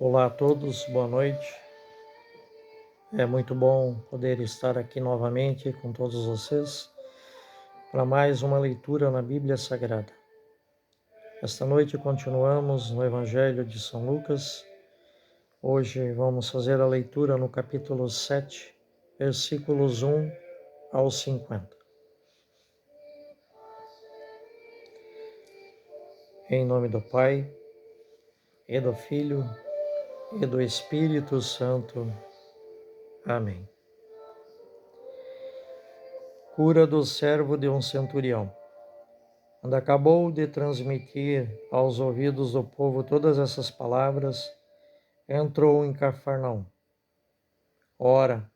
Olá a todos, boa noite. É muito bom poder estar aqui novamente com todos vocês para mais uma leitura na Bíblia Sagrada. Esta noite continuamos no Evangelho de São Lucas. Hoje vamos fazer a leitura no capítulo 7, versículos 1 ao 50. Em nome do Pai, e do Filho, e do Espírito Santo. Amém. Cura do servo de um centurião. Quando acabou de transmitir aos ouvidos do povo todas essas palavras, entrou em Cafarnaum. Ora,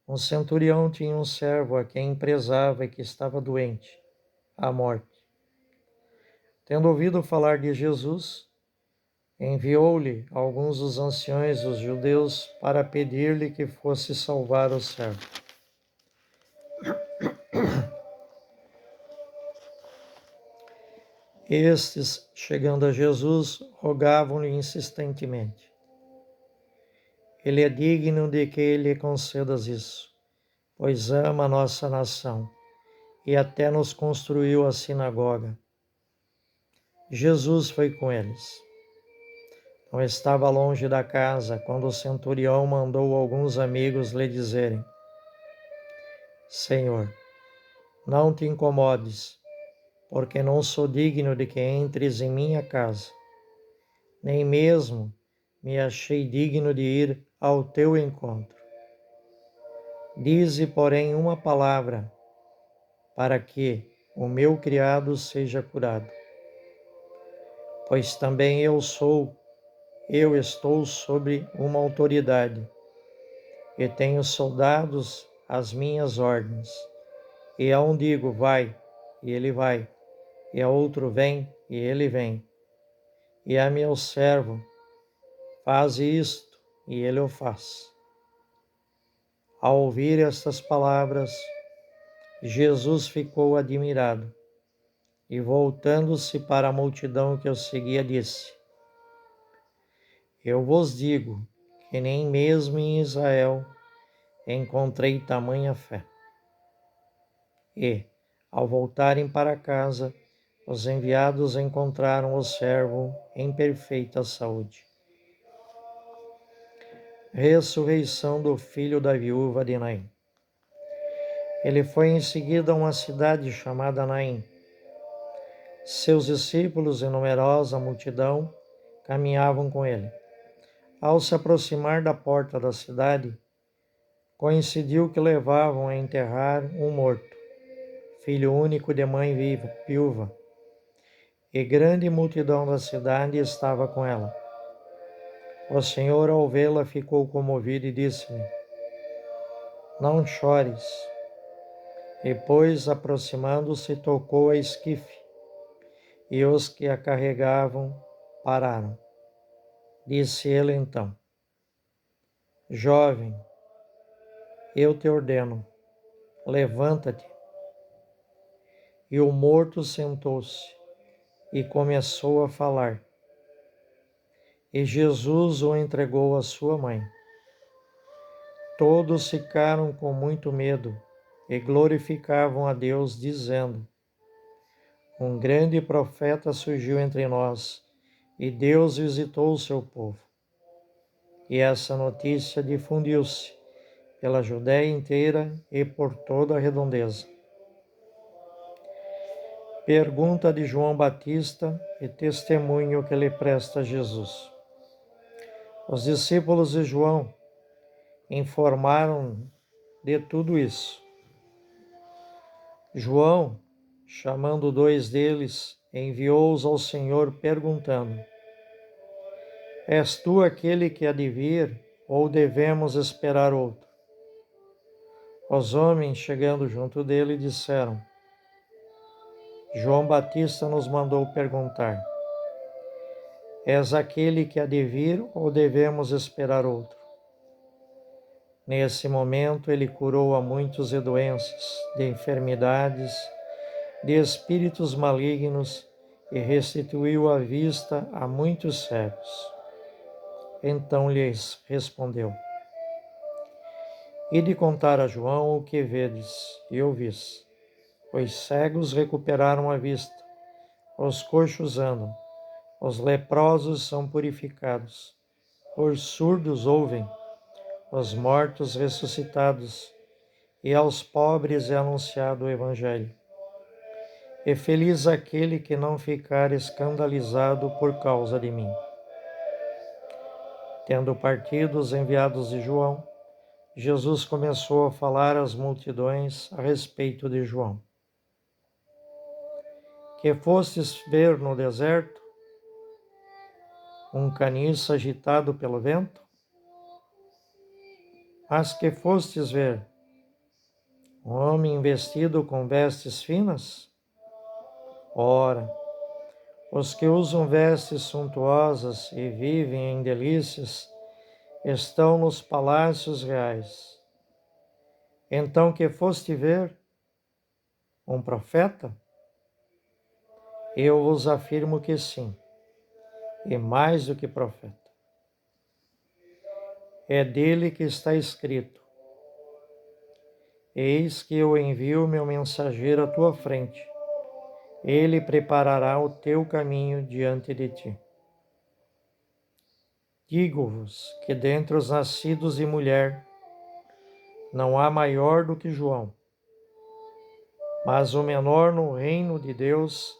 um centurião tinha um servo a quem prezava e que estava doente, à morte. Tendo ouvido falar de Jesus, enviou-lhe alguns dos anciões dos judeus para pedir-lhe que fosse salvar o servo. Estes, chegando a Jesus, rogavam-lhe insistentemente: Ele é digno de que lhe concedas isso, pois ama a nossa nação e até nos construiu a sinagoga. Jesus foi com eles. Não estava longe da casa quando o centurião mandou alguns amigos lhe dizerem: Senhor, não te incomodes, porque não sou digno de que entres em minha casa. Nem mesmo me achei digno de ir ao teu encontro. Dize, porém, uma palavra, para que o meu criado seja curado. Pois também eu estou sobre uma autoridade, e tenho soldados às minhas ordens. E a um digo, vai, e ele vai, e a outro, vem, e ele vem. E a meu servo, faz isto, e ele o faz. Ao ouvir estas palavras, Jesus ficou admirado, e voltando-se para a multidão que o seguia, disse: Eu vos digo que nem mesmo em Israel encontrei tamanha fé. E, ao voltarem para casa, os enviados encontraram o servo em perfeita saúde. Ressurreição do filho da viúva de Naim. Ele foi em seguida a uma cidade chamada Naim. Seus discípulos e numerosa multidão caminhavam com ele. Ao se aproximar da porta da cidade, coincidiu que levavam a enterrar um morto, filho único de mãe viúva, e grande multidão da cidade estava com ela. O Senhor, ao vê-la, ficou comovido e disse-lhe: Não chores. Depois, aproximando-se, tocou a esquife, e os que a carregavam pararam. Disse ele então: Jovem, eu te ordeno, levanta-te. E o morto sentou-se e começou a falar. E Jesus o entregou à sua mãe. Todos ficaram com muito medo e glorificavam a Deus, dizendo: Um grande profeta surgiu entre nós, e Deus visitou o seu povo. E essa notícia difundiu-se pela Judéia inteira e por toda a redondeza. Pergunta de João Batista e testemunho que lhe presta Jesus. Os discípulos de João informaram de tudo isso. João, chamando 2 deles, enviou-os ao Senhor perguntando: És tu aquele que há de vir, ou devemos esperar outro? Os homens, chegando junto dele, disseram: João Batista nos mandou perguntar: És aquele que há de vir, ou devemos esperar outro? Nesse momento, ele curou a muitos de doenças, de enfermidades, de espíritos malignos e restituiu a vista a muitos cegos. Então lhes respondeu: Ide contar a João o que vedes e ouvis. Os cegos recuperaram a vista, os coxos andam, os leprosos são purificados, os surdos ouvem, os mortos ressuscitados, e aos pobres é anunciado o Evangelho. E feliz aquele que não ficar escandalizado por causa de mim. Tendo partido os enviados de João, Jesus começou a falar às multidões a respeito de João. Que fostes ver no deserto? Um caniço agitado pelo vento? Mas que fostes ver? Um homem vestido com vestes finas? Ora, os que usam vestes suntuosas e vivem em delícias estão nos palácios reais. Então que foste ver? Um profeta? Eu vos afirmo que sim, e mais do que profeta. É dele que está escrito: Eis que eu envio meu mensageiro à tua frente. Ele preparará o teu caminho diante de ti. Digo-vos que dentre os nascidos de mulher não há maior do que João, mas o menor no reino de Deus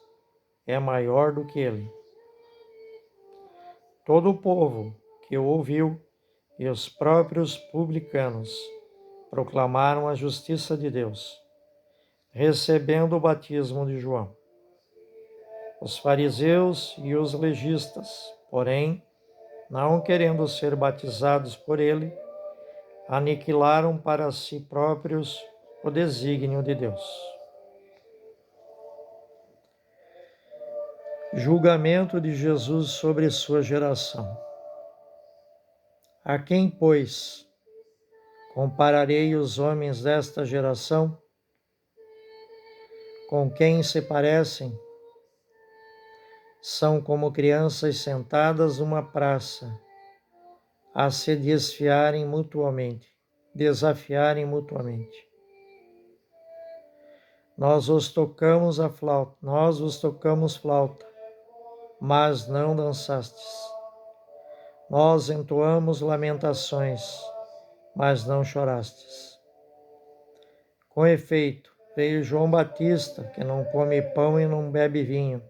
é maior do que ele. Todo o povo que o ouviu e os próprios publicanos proclamaram a justiça de Deus, recebendo o batismo de João. Os fariseus e os legistas, porém, não querendo ser batizados por ele, aniquilaram para si próprios o desígnio de Deus. Julgamento de Jesus sobre sua geração. A quem, pois, compararei os homens desta geração? Com quem se parecem? São como crianças sentadas numa praça, a se desafiarem mutuamente. Nós vos tocamos flauta, mas não dançastes. Nós entoamos lamentações, mas não chorastes. Com efeito, veio João Batista, que não come pão e não bebe vinho,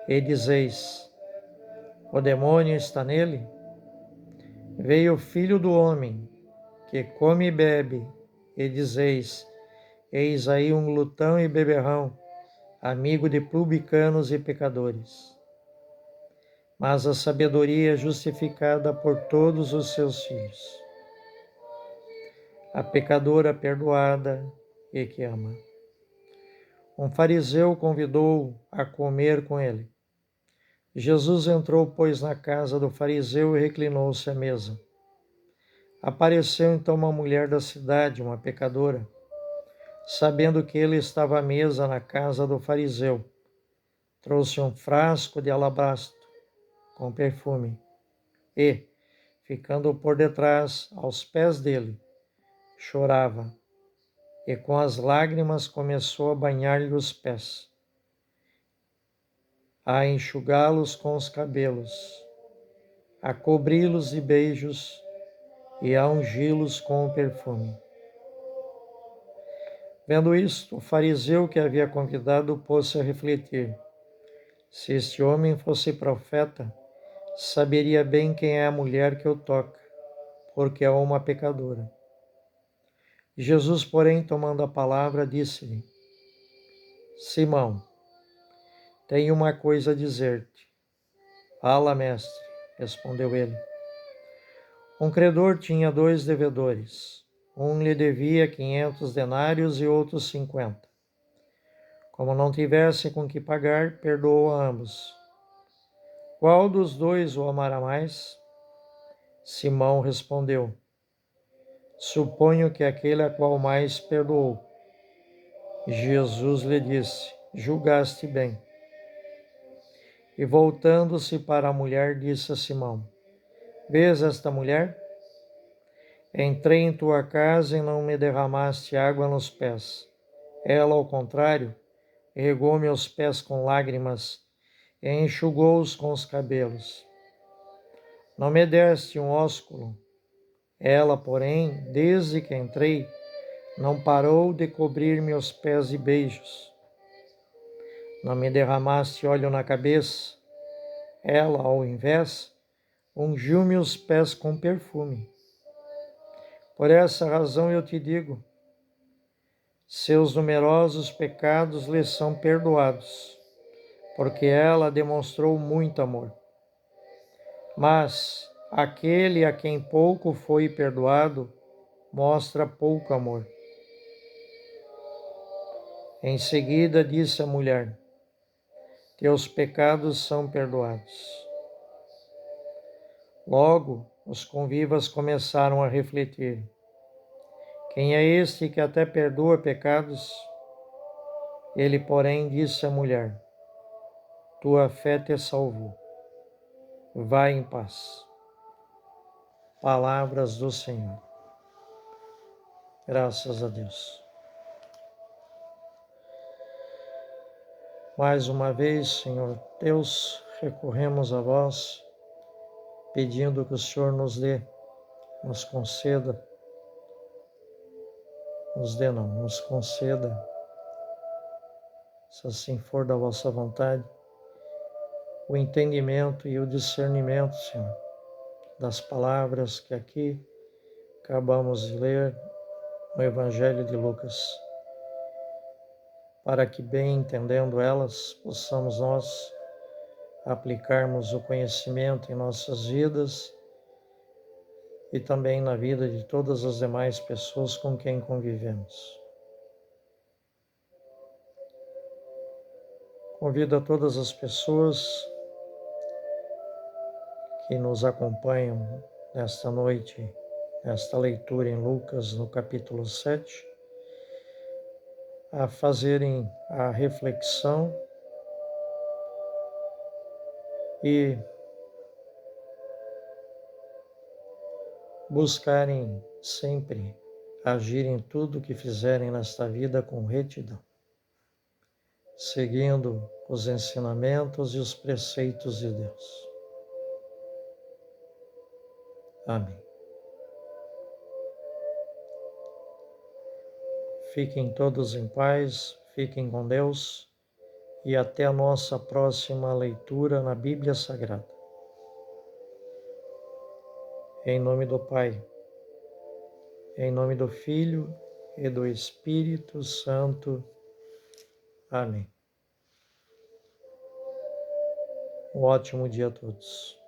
e dizeis: o demônio está nele? Veio o Filho do Homem, que come e bebe, e dizeis: eis aí um glutão e beberrão, amigo de publicanos e pecadores. Mas a sabedoria é justificada por todos os seus filhos. A pecadora perdoada e que ama. Um fariseu convidou-o a comer com ele. Jesus entrou, pois, na casa do fariseu e reclinou-se à mesa. Apareceu então uma mulher da cidade, uma pecadora, sabendo que ele estava à mesa na casa do fariseu. Trouxe um frasco de alabastro com perfume e, ficando por detrás, aos pés dele, chorava e com as lágrimas começou a banhar-lhe os pés, a enxugá-los com os cabelos, a cobri-los de beijos e a ungí-los com o perfume. Vendo isto, o fariseu que havia convidado pôs-se a refletir. Se este homem fosse profeta, saberia bem quem é a mulher que o toca, porque é uma pecadora. Jesus, porém, tomando a palavra, disse-lhe: Simão, tenho uma coisa a dizer-te. Fala, mestre, respondeu ele. Um credor tinha 2 devedores. Um lhe devia 500 denários e outro 50. Como não tivesse com que pagar, perdoou a ambos. Qual dos 2 o amará mais? Simão respondeu: Suponho que aquele a qual mais perdoou. Jesus lhe disse: Julgaste bem. E voltando-se para a mulher, disse a Simão: Vês esta mulher? Entrei em tua casa e não me derramaste água nos pés. Ela, ao contrário, regou meus pés com lágrimas e enxugou-os com os cabelos. Não me deste um ósculo. Ela, porém, desde que entrei, não parou de cobrir meus pés de beijos. Não me derramaste óleo na cabeça. Ela, ao invés, ungiu-me os pés com perfume. Por essa razão eu te digo, seus numerosos pecados lhe são perdoados, porque ela demonstrou muito amor. Mas aquele a quem pouco foi perdoado mostra pouco amor. Em seguida disse a mulher: teus pecados são perdoados. Logo, os convivas começaram a refletir: quem é este que até perdoa pecados? Ele, porém, disse à mulher: tua fé te salvou. Vai em paz. Palavras do Senhor. Graças a Deus. Mais uma vez, Senhor Deus, recorremos a vós, pedindo que o Senhor nos dê, nos conceda, nos conceda, se assim for da vossa vontade, o entendimento e o discernimento, Senhor, das palavras que aqui acabamos de ler no Evangelho de Lucas, para que, bem entendendo elas, possamos nós aplicarmos o conhecimento em nossas vidas e também na vida de todas as demais pessoas com quem convivemos. Convido a todas as pessoas que nos acompanham nesta noite, nesta leitura em Lucas, no capítulo 7, a fazerem a reflexão e buscarem sempre agir em tudo que fizerem nesta vida com retidão, seguindo os ensinamentos e os preceitos de Deus. Amém. Fiquem todos em paz, fiquem com Deus e até a nossa próxima leitura na Bíblia Sagrada. Em nome do Pai, em nome do Filho e do Espírito Santo. Amém. Um ótimo dia a todos.